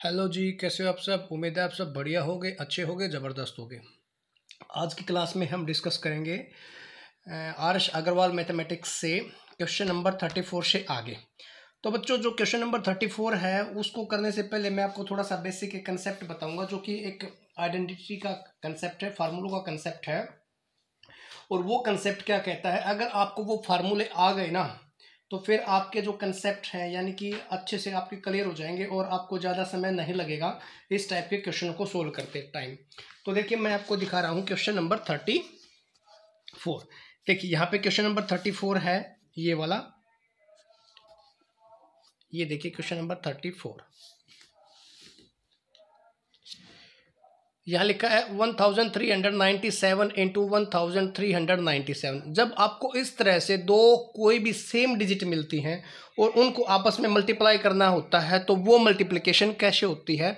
Hello जी, कैसे हो आप सब। उम्मीद है आप सब बढ़िया होगे, अच्छे होगे, ज़बरदस्त होगे। आज की क्लास में हम डिस्कस करेंगे आर्ष अग्रवाल मैथमेटिक्स से क्वेश्चन नंबर 34 से आगे। तो बच्चों, जो क्वेश्चन नंबर 34 है उसको करने से पहले मैं आपको थोड़ा सा बेसिक एक कंसेप्ट बताऊंगा, जो कि एक आइडेंटिटी का कंसेप्ट है, फार्मूलों का कंसेप्ट है। और वो कंसेप्ट क्या कहता है, अगर आपको वो फार्मूले आ गए ना तो फिर आपके जो कंसेप्ट हैं यानी कि अच्छे से आपके क्लियर हो जाएंगे और आपको ज़्यादा समय नहीं लगेगा इस टाइप के क्वेश्चन को सोल्व करते टाइम। तो देखिए, मैं आपको दिखा रहा हूँ क्वेश्चन नंबर 34। देखिए यहाँ पे क्वेश्चन नंबर 34 है, ये वाला, ये देखिए क्वेश्चन नंबर 34। यहाँ लिखा है 1397 इंटू 1397। जब आपको इस तरह से दो कोई भी सेम डिजिट मिलती हैं और उनको आपस में मल्टीप्लाई करना होता है तो वो मल्टीप्लिकेशन कैसे होती है,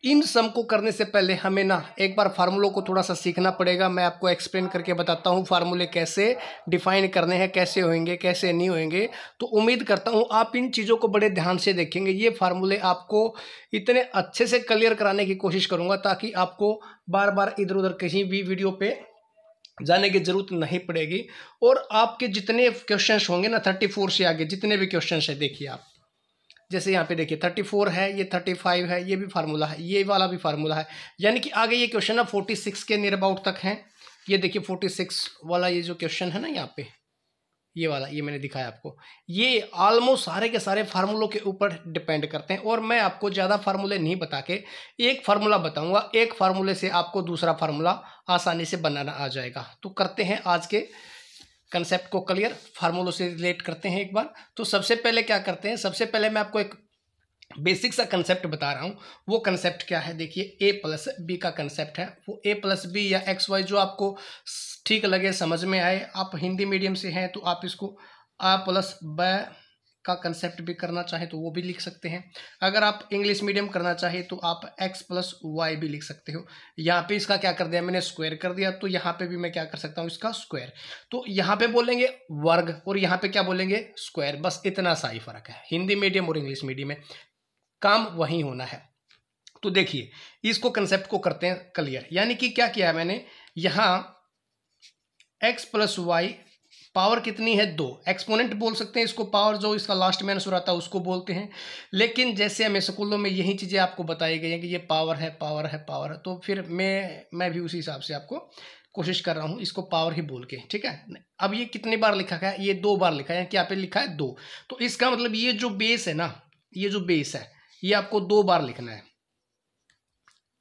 इन सम को करने से पहले हमें ना एक बार फार्मूलों को थोड़ा सा सीखना पड़ेगा। मैं आपको एक्सप्लेन करके बताता हूँ फार्मूले कैसे डिफाइन करने हैं, कैसे होंगे, कैसे नहीं होंगे। तो उम्मीद करता हूँ आप इन चीज़ों को बड़े ध्यान से देखेंगे। ये फार्मूले आपको इतने अच्छे से क्लियर कराने की कोशिश करूँगा ताकि आपको बार बार इधर उधर कहीं भी वीडियो पे जाने की जरूरत नहीं पड़ेगी। और आपके जितने क्वेश्चंस होंगे ना 34 से आगे जितने भी क्वेश्चंस है, देखिए आप, जैसे यहाँ पे देखिए 34 है, ये 35 है, ये भी फार्मूला है, ये वाला भी फार्मूला है। यानी कि आगे ये क्वेश्चन ना 46 के नियर अबाउट तक है। ये देखिए 46 वाला ये जो क्वेश्चन है ना यहाँ पे, ये वाला, ये मैंने दिखाया आपको, ये ऑलमोस्ट सारे के सारे फार्मूलों के ऊपर डिपेंड करते हैं। और मैं आपको ज़्यादा फार्मूले नहीं बता के एक फार्मूला बताऊंगा, एक फार्मूले से आपको दूसरा फार्मूला आसानी से बनाना आ जाएगा। तो करते हैं आज के कंसेप्ट को क्लियर, फार्मूलों से रिलेट करते हैं एक बार। तो सबसे पहले क्या करते हैं, सबसे पहले मैं आपको एक बेसिक सा कंसेप्ट बता रहा हूँ। वो कंसेप्ट क्या है, देखिए ए प्लस बी का कंसेप्ट है। वो ए प्लस बी या एक्स वाई जो आपको ठीक लगे, समझ में आए। आप हिंदी मीडियम से हैं तो आप इसको आ प्लस ब का कंसेप्ट भी करना चाहे तो वो भी लिख सकते हैं। अगर आप इंग्लिश मीडियम करना चाहे तो आप एक्स प्लस वाई भी लिख सकते हो। यहाँ पे इसका क्या कर दिया मैंने, स्क्वायर कर दिया। तो यहाँ पे भी मैं क्या कर सकता हूँ, इसका स्क्वायर। तो यहाँ पे बोलेंगे वर्ग और यहाँ पे क्या बोलेंगे, स्क्वायर। बस इतना सा ही फर्क है हिंदी मीडियम और इंग्लिश मीडियम में, काम वही होना है। तो देखिए इसको कंसेप्ट को करते हैं क्लियर। यानी कि क्या किया है मैंने, यहाँ x प्लस वाई पावर कितनी है, 2। एक्सपोनेंट बोल सकते हैं इसको, पावर जो इसका लास्ट में आंसर आता है उसको बोलते हैं। लेकिन जैसे हमें स्कूलों में यही चीज़ें आपको बताई गई हैं कि ये पावर है, पावर है, पावर है, तो फिर मैं भी उसी हिसाब से आपको कोशिश कर रहा हूँ इसको पावर ही बोल के, ठीक है। अब ये कितनी बार लिखा गया, ये 2 बार लिखा है, क्या पे लिखा है 2। तो इसका मतलब ये जो बेस है ना, ये जो बेस है ये आपको 2 बार लिखना है।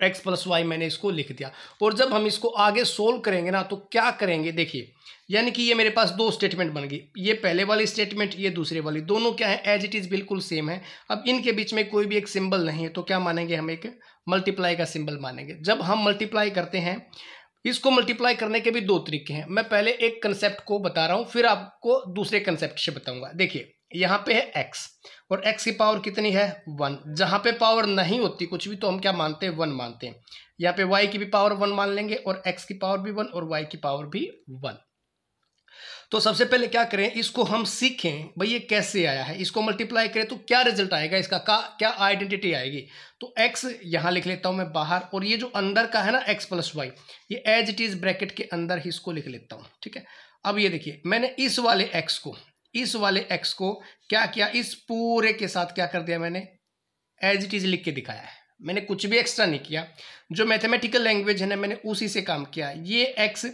एक्स प्लस वाई मैंने इसको लिख दिया। और जब हम इसको आगे सोल्व करेंगे ना तो क्या करेंगे, देखिए, यानी कि ये मेरे पास 2 स्टेटमेंट बन गई। ये पहले वाली स्टेटमेंट, ये दूसरे वाली, दोनों क्या है, एज इट इज बिल्कुल सेम है। अब इनके बीच में कोई भी एक सिंबल नहीं है तो क्या मानेंगे, हम एक मल्टीप्लाई का सिंबल मानेंगे। जब हम मल्टीप्लाई करते हैं, इसको मल्टीप्लाई करने के भी 2 तरीके हैं। मैं पहले एक कंसेप्ट को बता रहा हूं, फिर आपको दूसरे कंसेप्ट से बताऊंगा। देखिए यहाँ पे है x और x की पावर कितनी है, 1। जहां पे पावर नहीं होती कुछ भी तो हम क्या मानते हैं, 1 मानते हैं। यहाँ पे y की भी पावर 1 मान लेंगे और x की पावर भी 1 और y की पावर भी 1। तो सबसे पहले क्या करें, इसको हम सीखें भाई ये कैसे आया है। इसको मल्टीप्लाई करें तो क्या रिजल्ट आएगा, इसका क्या आइडेंटिटी आएगी। तो x यहां लिख लेता हूं मैं बाहर, और ये जो अंदर का है ना x प्लस वाई, ये एज इट इज ब्रैकेट के अंदर ही इसको लिख लेता हूं, ठीक है। अब ये देखिए मैंने इस वाले x को क्या किया, इस पूरे के साथ क्या कर दिया मैंने, एज इट इज लिख के दिखाया है। मैंने कुछ भी एक्स्ट्रा नहीं किया, जो मैथमेटिकल लैंग्वेज है ना मैंने उसी से काम किया। ये x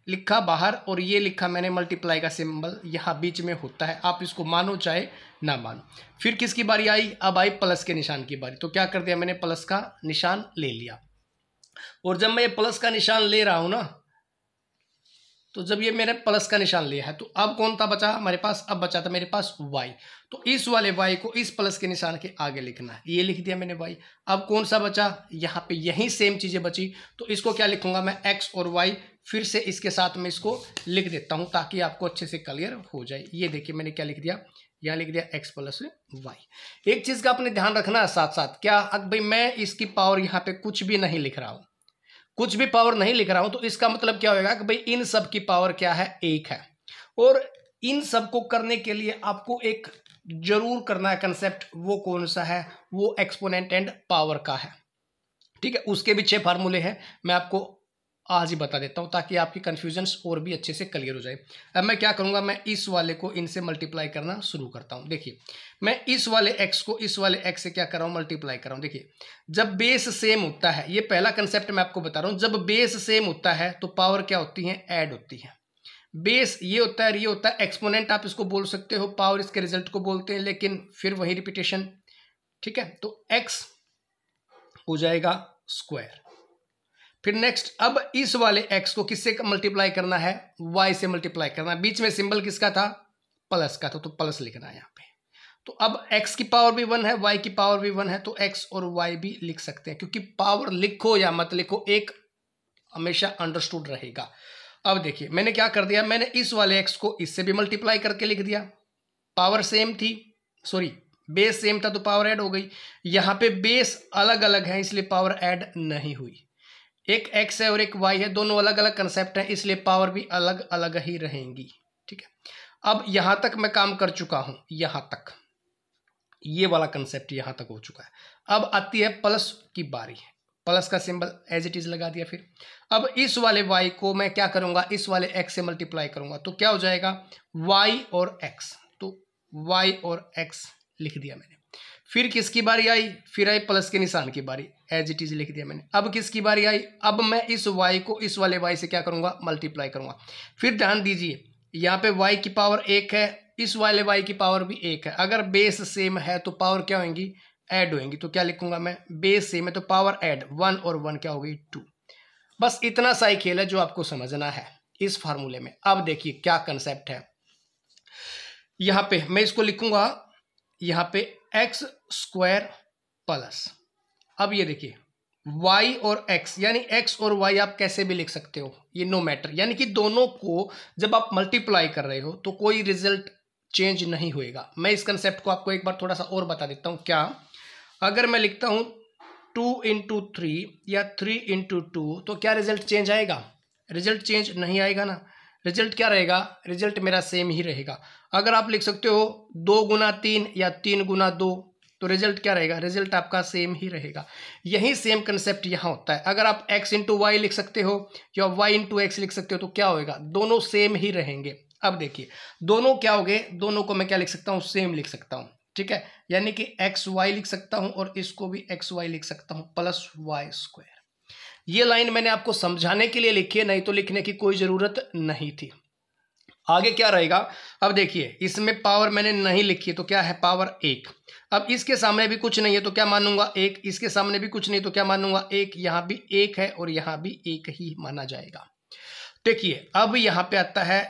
लिखा बाहर और ये लिखा मैंने मल्टीप्लाई का सिंबल यहाँ बीच में होता है, आप इसको मानो चाहे ना मानो। फिर किसकी बारी आई, अब आई प्लस के निशान की बारी। तो क्या कर दिया मैंने, प्लस का निशान ले लिया। और जब मैं ये प्लस का निशान ले रहा हूं ना, तो जब ये मैंने प्लस का निशान लिया है तो अब कौन था बचा हमारे पास, अब बचा था मेरे पास y। तो इस वाले y को इस प्लस के निशान के आगे लिखना है, ये लिख दिया मैंने y। अब कौन सा बचा, यहाँ पे यही सेम चीजें बची, तो इसको क्या लिखूंगा मैं, x और y। फिर से इसके साथ में इसको लिख देता हूं ताकि आपको अच्छे से क्लियर हो जाए। ये देखिए मैंने क्या लिख दिया, यहाँ लिख दिया x प्लस वाई। एक चीज का आपने ध्यान रखना है साथ साथ, क्या, अब भाई मैं इसकी पावर यहाँ पे कुछ भी नहीं लिख रहा हूं, कुछ भी पावर नहीं लिख रहा हूं, तो इसका मतलब क्या होगा कि भाई इन सब की पावर क्या है, 1 है। और इन सब को करने के लिए आपको एक जरूर करना है कंसेप्ट, वो कौन सा है, वो एक्सपोनेंट एंड पावर का है। ठीक है, उसके भी 6 फार्मूले हैं, मैं आपको आज ही बता देता हूं ताकि आपकी कन्फ्यूजन्स और भी अच्छे से क्लियर हो जाए। अब मैं क्या करूंगा, मैं इस वाले को इनसे मल्टीप्लाई करना शुरू करता हूं। देखिए मैं इस वाले x को इस वाले x से क्या कर रहा हूं, मल्टीप्लाई कर रहा हूं। देखिए जब बेस सेम होता है, ये पहला कंसेप्ट मैं आपको बता रहा हूं, जब बेस सेम होता है तो पावर क्या होती है, ऐड होती है। बेस ये होता है, ये होता है एक्सपोनेंट, आप इसको बोल सकते हो, पावर इसके रिजल्ट को बोलते हैं, लेकिन फिर वही रिपीटेशन। ठीक है, तो x हो जाएगा स्क्वायर। फिर नेक्स्ट, अब इस वाले x को किससे मल्टीप्लाई करना है, y से मल्टीप्लाई करना है। बीच में सिंबल किसका था, प्लस का था, तो प्लस लिखना है यहाँ पे। तो अब x की पावर भी 1 है, y की पावर भी 1 है, तो x और y भी लिख सकते हैं, क्योंकि पावर लिखो या मत लिखो एक हमेशा अंडरस्टूड रहेगा। अब देखिए मैंने क्या कर दिया, मैंने इस वाले x को इससे भी मल्टीप्लाई करके लिख दिया, पावर सेम थी, सॉरी बेस सेम था तो पावर ऐड हो गई। यहाँ पे बेस अलग अलग है इसलिए पावर ऐड नहीं हुई, एक x है और एक y है, दोनों अलग अलग कंसेप्ट हैं इसलिए पावर भी अलग अलग ही रहेंगी। ठीक है, अब यहां तक मैं काम कर चुका हूं, यहां तक ये वाला कंसेप्ट यहां तक हो चुका है। अब आती है प्लस की बारी, प्लस का सिंबल एज इट इज लगा दिया। फिर अब इस वाले y को मैं क्या करूंगा, इस वाले x से मल्टीप्लाई करूंगा, तो क्या हो जाएगा y और x, तो y और x लिख दिया मैंने। फिर किसकी बारी आई, फिर आई प्लस के निशान की बारी, एज इट इज लिख दिया मैंने। अब किसकी बारी आई, अब मैं इस y को इस वाले y से क्या करूंगा, मल्टीप्लाई करूंगा। फिर ध्यान दीजिए यहाँ पे y की पावर 1 है, इस वाले y की पावर भी 1 है, अगर बेस सेम है तो पावर क्या होंगी, ऐड होंगी। तो क्या लिखूंगा मैं, बेस सेम है तो पावर ऐड, 1 और 1 क्या हो गई 2। बस इतना सा ही खेल है जो आपको समझना है इस फार्मूले में। अब देखिए क्या कंसेप्ट है, यहां पे मैं इसको लिखूंगा यहां पे x स्क्वायर प्लस, अब ये देखिए y और x, यानी x और y आप कैसे भी लिख सकते हो, ये नो मैटर, यानी कि दोनों को जब आप मल्टीप्लाई कर रहे हो तो कोई रिजल्ट चेंज नहीं होएगा। मैं इस कंसेप्ट को आपको एक बार थोड़ा सा और बता देता हूं। क्या, अगर मैं लिखता हूं 2 into 3 या 3 into 2 तो क्या रिजल्ट चेंज आएगा, रिजल्ट चेंज नहीं आएगा ना, रिजल्ट क्या रहेगा, रिजल्ट मेरा सेम ही रहेगा। अगर आप लिख सकते हो 2 गुना 3 या 3 गुना 2 तो रिजल्ट क्या रहेगा, रिजल्ट आपका सेम ही रहेगा। यही सेम कंसेप्ट यहाँ होता है, अगर आप x इंटू वाई लिख सकते हो या y इंटू एक्स लिख सकते हो तो क्या होएगा, दोनों सेम ही रहेंगे। अब देखिए दोनों क्या हो गए, दोनों को मैं क्या लिख सकता हूँ, सेम लिख सकता हूँ। ठीक है, यानी कि एक्स वाई लिख सकता हूँ और इसको भी एक्स वाई लिख सकता हूँ, प्लस वाई स्क्वायर। ये लाइन मैंने आपको समझाने के लिए लिखी है, नहीं तो लिखने की कोई जरूरत नहीं थी। आगे क्या रहेगा, अब देखिए इसमें पावर मैंने नहीं लिखी तो क्या है, पावर 1। अब इसके सामने भी कुछ नहीं है तो क्या मानूंगा 1, इसके सामने भी कुछ नहीं तो क्या मानूंगा 1, यहां भी 1 है और यहां भी 1 ही माना जाएगा। देखिए अब यहां पे आता है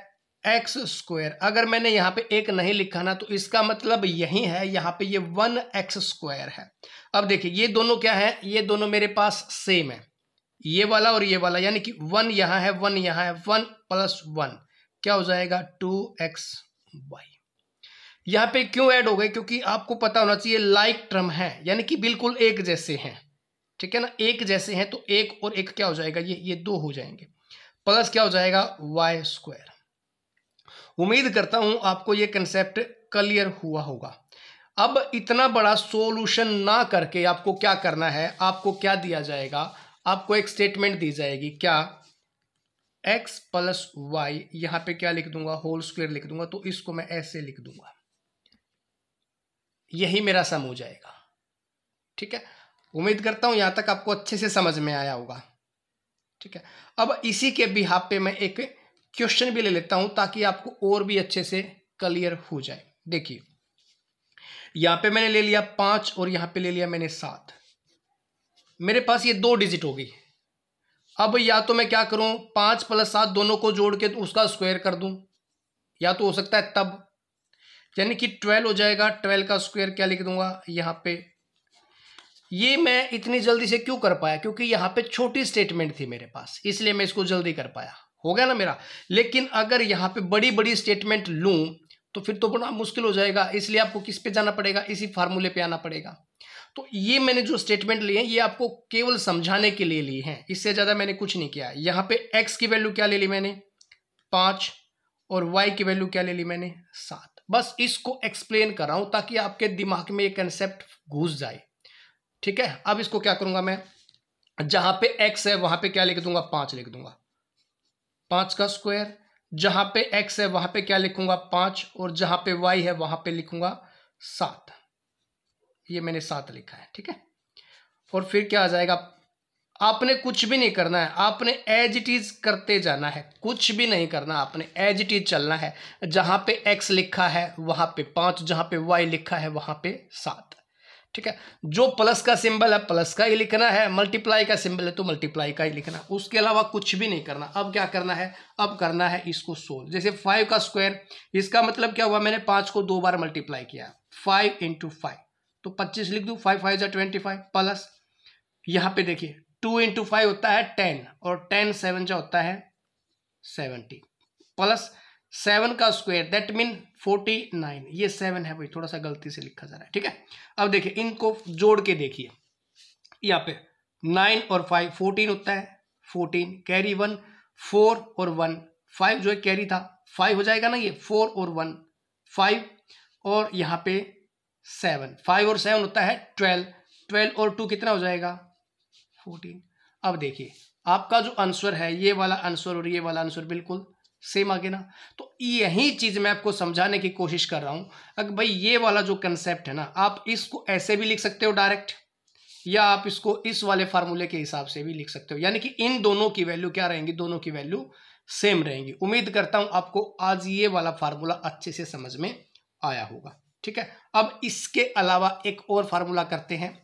एक्स स्क्वायर, अगर मैंने यहाँ पे 1 नहीं लिखा ना तो इसका मतलब यही है, यहाँ पे ये 1x स्क्वायर है। अब देखिए ये दोनों क्या है, ये दोनों मेरे पास सेम है, ये वाला और ये वाला, यानी कि 1 यहाँ है 1 यहाँ है, 1 प्लस 1 क्या हो जाएगा 2xy। यहाँ पे क्यों ऐड हो गए, क्योंकि आपको पता होना चाहिए लाइक टर्म है, यानी कि बिल्कुल एक जैसे हैं। ठीक है ना, एक जैसे हैं तो 1 और 1 क्या हो जाएगा, ये 2 हो जाएंगे, प्लस क्या हो जाएगा y स्क्वायर। उम्मीद करता हूं आपको ये कंसेप्ट क्लियर हुआ होगा। अब इतना बड़ा सॉल्यूशन ना करके आपको क्या करना है, आपको क्या दिया जाएगा, आपको एक स्टेटमेंट दी जाएगी, क्या x प्लस वाई, यहां पे क्या लिख दूंगा, होल स्क्वायर लिख दूंगा, तो इसको मैं ऐसे लिख दूंगा, यही मेरा सम हो जाएगा। ठीक है, उम्मीद करता हूं यहां तक आपको अच्छे से समझ में आया होगा। ठीक है, अब इसी के बिहाफ पे मैं एक क्वेश्चन भी ले लेता हूं ताकि आपको और भी अच्छे से क्लियर हो जाए। देखिए यहां पे मैंने ले लिया 5 और यहां पे ले लिया मैंने 7, मेरे पास ये 2 डिजिट हो गई। अब या तो मैं क्या करूं, 5 प्लस 7 दोनों को जोड़ के उसका स्क्वायर कर दूं, या तो हो सकता है तब, यानी कि 12 हो जाएगा, 12 का स्क्वायर क्या लिख दूंगा यहां पे। ये मैं इतनी जल्दी से क्यों कर पाया, क्योंकि यहां पे छोटी स्टेटमेंट थी मेरे पास, इसलिए मैं इसको जल्दी कर पाया, हो गया ना मेरा। लेकिन अगर यहाँ पे बड़ी बड़ी स्टेटमेंट लूं तो फिर तो बड़ा मुश्किल हो जाएगा, इसलिए आपको किस पे जाना पड़ेगा, इसी फार्मूले पे आना पड़ेगा। तो ये मैंने जो स्टेटमेंट लिए हैं ये आपको केवल समझाने के लिए लिए हैं, इससे ज्यादा मैंने कुछ नहीं किया। यहाँ पे x की वैल्यू क्या ले ली मैंने 5 और y की वैल्यू क्या ले ली मैंने 7। बस इसको एक्सप्लेन कर रहा हूं ताकि आपके दिमाग में ये कंसेप्ट घुस जाए। ठीक है, अब इसको क्या करूंगा मैं, जहां पे x है वहां पे क्या लिख दूंगा, 5 लिख दूंगा, 5 का स्क्वायर। जहां पे x है वहां पे क्या लिखूंगा, 5, और जहां पे y है वहां पे लिखूंगा 7। ये मैंने 7 लिखा है। ठीक है, और फिर क्या आ जाएगा, आपने कुछ भी नहीं करना है, आपने एज इट इज करते जाना है, कुछ भी नहीं करना, आपने एज इट इज चलना है। जहां पे x लिखा है वहां पे 5, जहां पे y लिखा है वहां पे 7। ठीक है, जो प्लस का सिंबल है प्लस का ही लिखना है, मल्टीप्लाई का सिंबल है तो मल्टीप्लाई का ही लिखना, उसके अलावा कुछ भी नहीं करना। अब क्या करना है, अब करना है इसको सोल्व। जैसे 5 का स्क्वायर, इसका मतलब क्या हुआ, मैंने 5 को 2 बार मल्टीप्लाई किया, 5 × 5 तो 25 लिख दूं, 5 5 25, प्लस यहां पे देखिए 2 × 5 होता है 10, और 10 7 होता है 70, प्लस 7 का स्क्वायर दैट मीन 49। ये 7 है भाई, थोड़ा सा गलती से लिखा जा रहा है। ठीक है, अब देखिए इनको जोड़ के देखिए, यहाँ पे 9 और 5 14 होता है, 14 कैरी 1, 4 और 1 5 जो है कैरी था, 5 हो जाएगा ना, ये 4 और 1 5, और यहाँ पे 7, 5 और 7 होता है 12, 12 और 2 कितना हो जाएगा 14। अब देखिए आपका जो आंसर है, ये वाला आंसर और ये वाला आंसर बिल्कुल सेम आ गया ना। तो यही चीज मैं आपको समझाने की कोशिश कर रहा हूं। अगर भाई ये वाला जो कंसेप्ट है ना, आप इसको ऐसे भी लिख सकते हो डायरेक्ट, या आप इसको इस वाले फार्मूले के हिसाब से भी लिख सकते हो, यानी कि इन दोनों की वैल्यू क्या रहेंगी, दोनों की वैल्यू सेम रहेंगी। उम्मीद करता हूं आपको आज ये वाला फार्मूला अच्छे से समझ में आया होगा। ठीक है, अब इसके अलावा एक और फार्मूला करते हैं,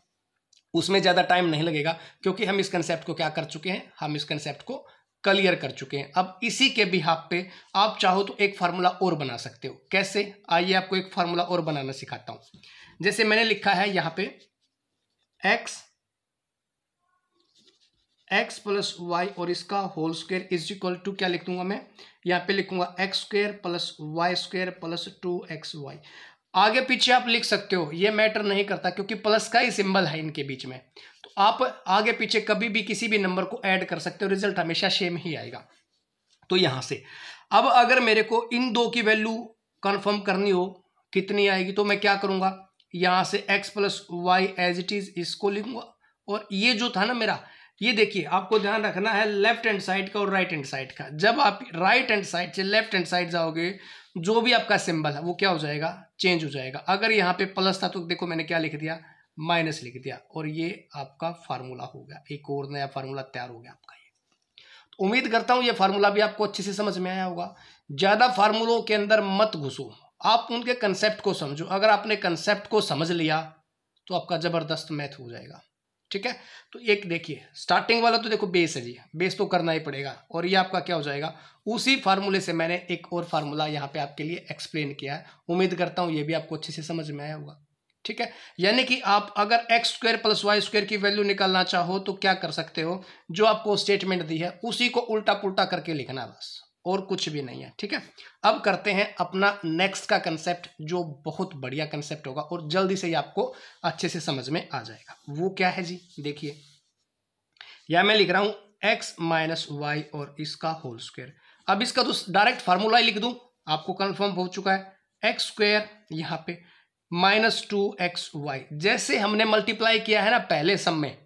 उसमें ज्यादा टाइम नहीं लगेगा क्योंकि हम इस कंसेप्ट को क्या कर चुके हैं, हम इस कंसेप्ट को क्लियर कर चुके हैं। अब इसी के बिहाफ पे आप चाहो तो एक फार्मूला और बना सकते हो। कैसे, आइए आपको एक फार्मूला और बनाना सिखाता हूं। जैसे मैंने लिखा है यहां पे x प्लस वाई और इसका whole square is equal to, क्या लिख दूंगा मैं, यहां पे लिखूंगा x square plus y square plus 2xy। आगे पीछे आप लिख सकते हो, ये मैटर नहीं करता क्योंकि प्लस का ही सिंबल है इनके बीच में, तो आप आगे पीछे कभी भी किसी भी नंबर को ऐड कर सकते हो, रिजल्ट हमेशा सेम ही आएगा। तो यहां से अब अगर मेरे को इन दो की वैल्यू कंफर्म करनी हो कितनी आएगी, तो मैं क्या करूंगा, यहां से x plus y as it is इसको लिखूंगा, और ये जो था ना मेरा, ये देखिए आपको ध्यान रखना है लेफ्ट हैंड साइड का और राइट हैंड साइड का। जब आप राइट हैंड साइड से लेफ्ट हैंड साइड जाओगे, जो भी आपका सिंबल है वो क्या हो जाएगा, चेंज हो जाएगा। अगर यहाँ पे प्लस था तो देखो मैंने क्या लिख दिया, माइनस लिख दिया, और ये आपका फार्मूला हो गया, एक और नया फार्मूला तैयार हो गया आपका। ये तो उम्मीद करता हूं ये फार्मूला भी आपको अच्छे से समझ में आया होगा। ज्यादा फार्मूलों के अंदर मत घुसो, आप उनके कंसेप्ट को समझो। अगर आपने कंसेप्ट को समझ लिया तो आपका जबरदस्त मैथ हो जाएगा। ठीक है, तो एक देखिए स्टार्टिंग वाला तो देखो बेस है जी, बेस तो करना ही पड़ेगा, और ये आपका क्या हो जाएगा, उसी फार्मूले से मैंने एक और फार्मूला यहाँ पे आपके लिए एक्सप्लेन किया है। उम्मीद करता हूँ ये भी आपको अच्छे से समझ में आया होगा। ठीक है, यानी कि आप अगर x square plus y square की वैल्यू निकालना चाहो तो क्या कर सकते हो, जो आपको स्टेटमेंट दी है उसी को उल्टा पुल्टा करके लिखना, बस और कुछ भी नहीं है। ठीक है, अब करते हैं अपना नेक्स्ट का कंसेप्ट, जो बहुत बढ़िया कंसेप्ट होगा और जल्दी से ही आपको अच्छे से समझ में आ जाएगा। वो क्या है जी, देखिए यह मैं लिख रहा हूं x माइनस वाई और इसका होल स्क्वायर। अब इसका तो डायरेक्ट फार्मूला ही लिख दूं, आपको कंफर्म हो चुका है, एक्स स्क्वायर यहां पे माइनस 2xy। जैसे हमने मल्टीप्लाई किया है ना पहले सम में,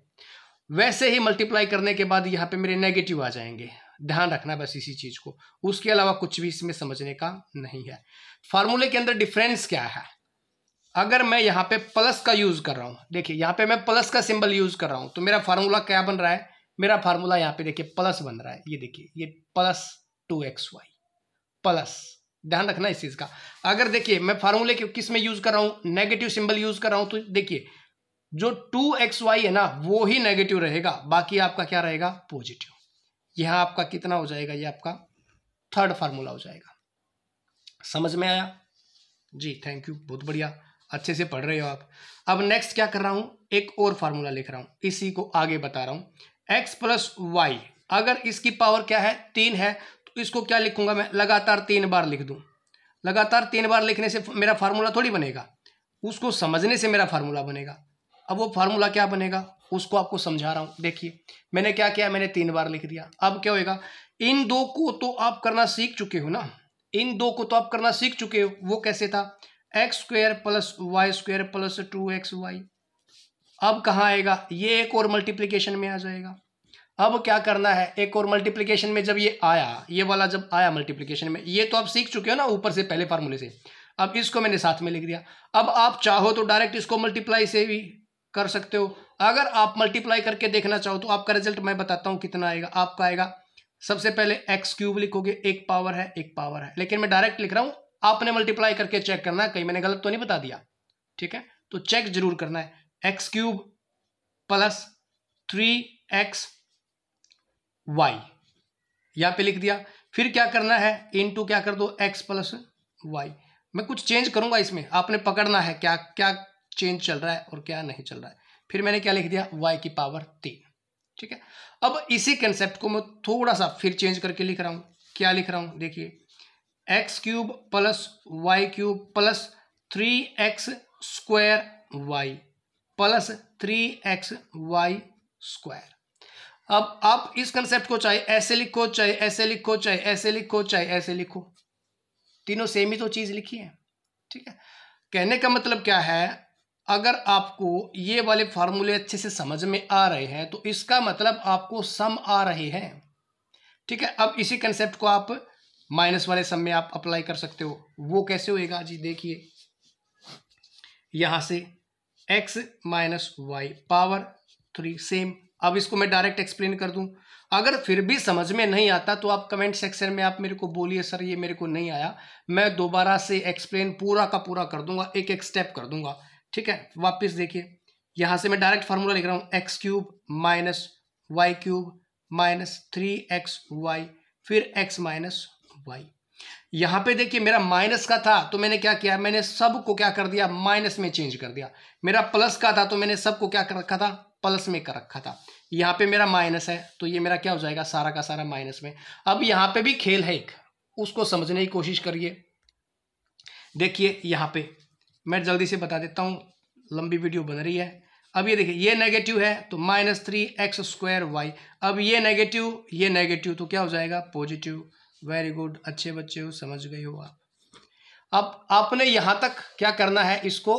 वैसे ही मल्टीप्लाई करने के बाद यहाँ पे मेरे नेगेटिव आ जाएंगे। ध्यान रखना बस इसी चीज को, उसके अलावा कुछ भी इसमें समझने का नहीं है। फार्मूले के अंदर डिफरेंस क्या है, अगर मैं यहाँ पे प्लस का यूज कर रहा हूं, देखिए यहाँ पे मैं प्लस का सिंबल यूज कर रहा हूं, तो मेरा फार्मूला क्या बन रहा है, मेरा फार्मूला यहाँ पे देखिए प्लस बन रहा है। ये देखिए ये प्लस 2xy प्लस, ध्यान रखना इस चीज का। अगर देखिए मैं फार्मूले किस में यूज कर रहा हूं, नेगेटिव सिंबल यूज कर रहा हूं, तो देखिए जो 2xy है ना वो ही नेगेटिव रहेगा, बाकी आपका क्या रहेगा, पॉजिटिव। यहां आपका कितना हो जाएगा, ये आपका थर्ड फार्मूला हो जाएगा। समझ में आया जी, थैंक यू, बहुत बढ़िया, अच्छे से पढ़ रहे हो आप। अब नेक्स्ट क्या कर रहा हूं, एक और फार्मूला लिख रहा हूं, इसी को आगे बता रहा हूं। x प्लस वाई, अगर इसकी पावर क्या है 3 है, तो इसको क्या लिखूंगा मैं, लगातार 3 बार लिख दूं। लगातार 3 बार लिखने से मेरा फार्मूला थोड़ी बनेगा, उसको समझने से मेरा फार्मूला बनेगा। अब वो फार्मूला क्या बनेगा उसको आपको समझा रहा हूं। देखिए मैंने क्या किया, मैंने 3 बार लिख दिया। अब क्या होएगा, इन दो को तो आप करना सीख चुके हो ना, इन दो को तो आप करना सीख चुके हो, वो कैसे था, x square plus y square plus 2xy। अब कहाँ आएगा, ये एक और मल्टीप्लिकेशन में आ जाएगा। अब क्या करना है, एक और मल्टीप्लिकेशन में जब ये आया, ये वाला जब आया मल्टीप्लिकेशन में, ये तो आप सीख चुके हो ना ऊपर से पहले फार्मूले से, अब इसको मैंने साथ में लिख दिया। अब आप चाहो तो डायरेक्ट इसको मल्टीप्लाई से भी कर सकते हो, अगर आप मल्टीप्लाई करके देखना चाहो तो आपका रिजल्ट मैं बताता हूँ कितना आएगा। आपका आएगा, सबसे पहले एक्स क्यूब लिखोगे, एक पावर है एक पावर है, लेकिन मैं डायरेक्ट लिख रहा हूँ, आपने मल्टीप्लाई करके चेक करना है, कहीं मैंने गलत तो नहीं बता दिया, ठीक है, तो चेक जरूर करना है। एक्स क्यूब प्लस 3xy यहां पे लिख दिया, फिर क्या करना है, इनटू क्या कर दो, x प्लस वाई। मैं कुछ चेंज करूंगा इसमें, आपने पकड़ना है क्या क्या चेंज चल रहा है और क्या नहीं चल रहा है। फिर मैंने क्या लिख दिया, y की पावर 3, ठीक है। अब इसी कंसेप्ट को मैं थोड़ा सा फिर चेंज करके लिख रहा हूं, क्या लिख रहा हूं देखिए, x cube plus y cube plus 3x square y plus 3xy square. अब आप इस कंसेप्ट को चाहे ऐसे लिखो, चाहे ऐसे लिखो, चाहे ऐसे लिखो, चाहे ऐसे लिखो, तीनों सेम ही तो चीज लिखी है, ठीक है। कहने का मतलब क्या है, अगर आपको ये वाले फार्मूले अच्छे से समझ में आ रहे हैं तो इसका मतलब आपको सम आ रहे हैं, ठीक है। अब इसी कंसेप्ट को आप माइनस वाले सम में आप अप्लाई कर सकते हो। वो कैसे होएगा जी, देखिए यहां से x minus y power 3 same. अब इसको मैं डायरेक्ट एक्सप्लेन कर दूं, अगर फिर भी समझ में नहीं आता तो आप कमेंट सेक्शन में आप मेरे को बोलिए, सर ये मेरे को नहीं आया, मैं दोबारा से एक्सप्लेन पूरा का पूरा कर दूंगा, एक एक स्टेप कर दूंगा, ठीक है। वापस देखिए, यहां से मैं डायरेक्ट फार्मूला लिख रहा हूं, x cube minus y cube minus 3xy फिर x माइनस वाई। यहां पे देखिए मेरा माइनस का था तो मैंने क्या किया, मैंने सब को क्या कर दिया, माइनस में चेंज कर दिया। मेरा प्लस का था तो मैंने सबको क्या कर रखा था, प्लस में कर रखा था। यहाँ पे मेरा माइनस है तो ये मेरा क्या हो जाएगा, सारा का सारा माइनस में। अब यहाँ पे भी खेल है एक, उसको समझने की कोशिश करिए। देखिए यहाँ पे मैं जल्दी से बता देता हूँ, लंबी वीडियो बन रही है। अब ये देखिए, ये नेगेटिव है तो माइनस 3x स्क्वायर वाई। अब ये नेगेटिव तो क्या हो जाएगा, पॉजिटिव। वेरी गुड, अच्छे बच्चे हो, समझ गए हो आप। अब आपने यहां तक क्या करना है, इसको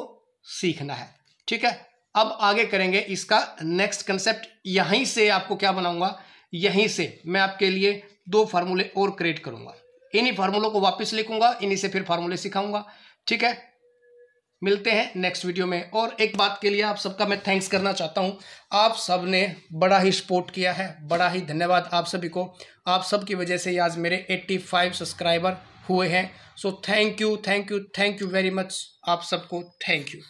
सीखना है, ठीक है। अब आगे करेंगे इसका नेक्स्ट कंसेप्ट। यहीं से आपको क्या बनाऊंगा, यहीं से मैं आपके लिए 2 फार्मूले और क्रिएट करूंगा, इन्हीं फार्मूलों को वापस लिखूंगा, इन्हीं से फिर फार्मूले सिखाऊंगा, ठीक है। मिलते हैं नेक्स्ट वीडियो में। और एक बात के लिए आप सबका मैं थैंक्स करना चाहता हूं, आप सब ने बड़ा ही सपोर्ट किया है, बड़ा ही धन्यवाद आप सभी को। आप सब की वजह से आज मेरे 85 सब्सक्राइबर हुए हैं। So thank you very much आप सबको, थैंक यू।